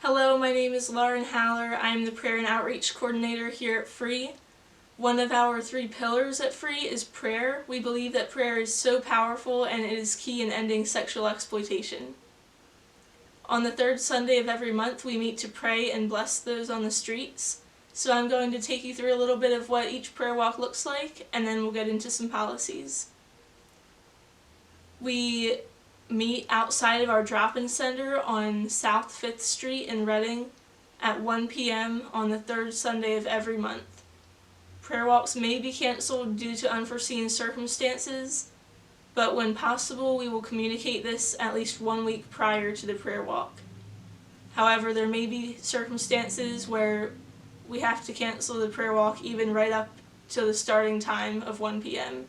Hello, my name is Lauren Haller. I'm the Prayer and Outreach Coordinator here at Free. One of our 3 pillars at Free is prayer. We believe that prayer is so powerful and it is key in ending sexual exploitation. On the 3rd Sunday of every month, we meet to pray and bless those on the streets. So I'm going to take you through a little bit of what each prayer walk looks like, and then we'll get into some policies. We meet outside of our drop-in center on South 5th Street in Reading at 1 p.m. on the 3rd Sunday of every month. Prayer walks may be canceled due to unforeseen circumstances, but when possible we will communicate this at least 1 week prior to the prayer walk. However, there may be circumstances where we have to cancel the prayer walk even right up to the starting time of 1 p.m.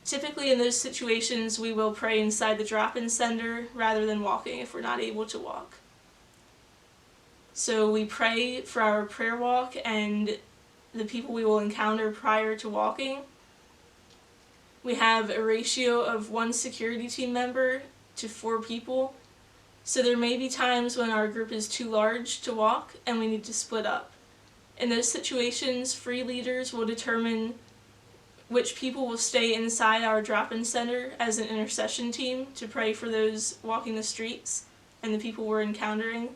Typically in those situations we will pray inside the drop-in center rather than walking if we're not able to walk. So we pray for our prayer walk and the people we will encounter prior to walking. We have a ratio of 1 security team member to 4 people, so there may be times when our group is too large to walk and we need to split up. In those situations, Free leaders will determine which people will stay inside our drop-in center as an intercession team to pray for those walking the streets and the people we're encountering.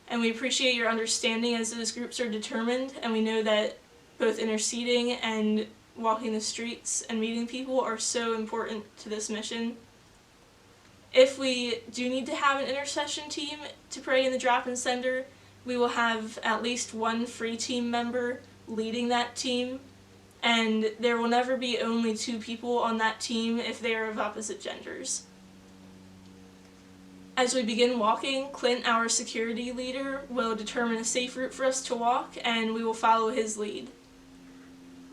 And we appreciate your understanding as those groups are determined, and we know that both interceding and walking the streets and meeting people are so important to this mission. If we do need to have an intercession team to pray in the drop-in center, we will have at least 1 Free team member leading that team, and there will never be only 2 people on that team if they are of opposite genders. As we begin walking, Clint, our security leader, will determine a safe route for us to walk, and we will follow his lead.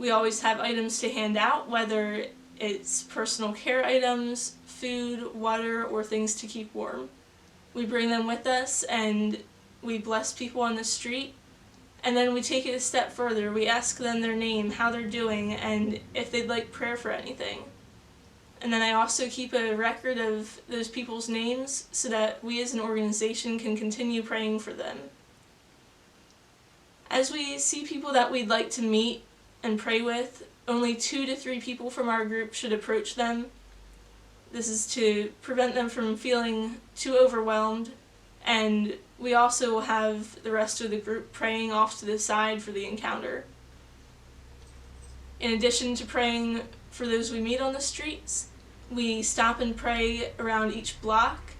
We always have items to hand out, whether it's personal care items, food, water, or things to keep warm. We bring them with us and we bless people on the street, and then we take it a step further. We ask them their name, how they're doing, and if they'd like prayer for anything. And then I also keep a record of those people's names so that we as an organization can continue praying for them. As we see people that we'd like to meet and pray with, only 2 to 3 people from our group should approach them. This is to prevent them from feeling too overwhelmed, and we also will have the rest of the group praying off to the side for the encounter. In addition to praying for those we meet on the streets, we stop and pray around each block.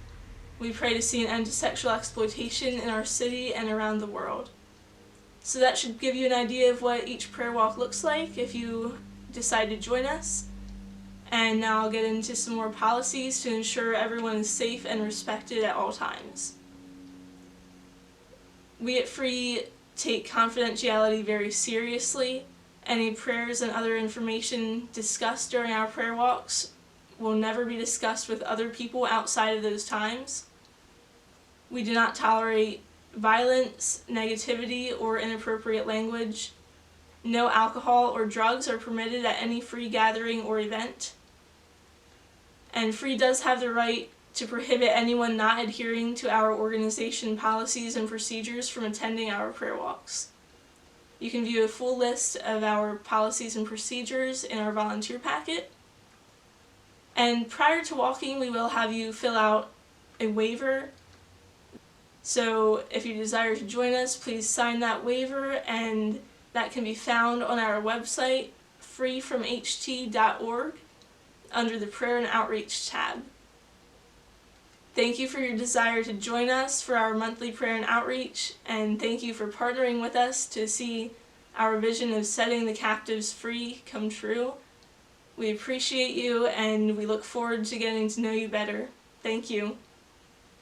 We pray to see an end to sexual exploitation in our city and around the world. So that should give you an idea of what each prayer walk looks like if you decide to join us. And now I'll get into some more policies to ensure everyone is safe and respected at all times. We at Free take confidentiality very seriously. Any prayers and other information discussed during our prayer walks will never be discussed with other people outside of those times. We do not tolerate violence, negativity, or inappropriate language. No alcohol or drugs are permitted at any Free gathering or event. And Free does have the right to prohibit anyone not adhering to our organization policies and procedures from attending our prayer walks. You can view a full list of our policies and procedures in our volunteer packet. And prior to walking, we will have you fill out a waiver. So if you desire to join us, please sign that waiver, and that can be found on our website, freefromht.org, under the Prayer and Outreach tab. Thank you for your desire to join us for our monthly prayer and outreach, and thank you for partnering with us to see our vision of setting the captives free come true. We appreciate you, and we look forward to getting to know you better. Thank you.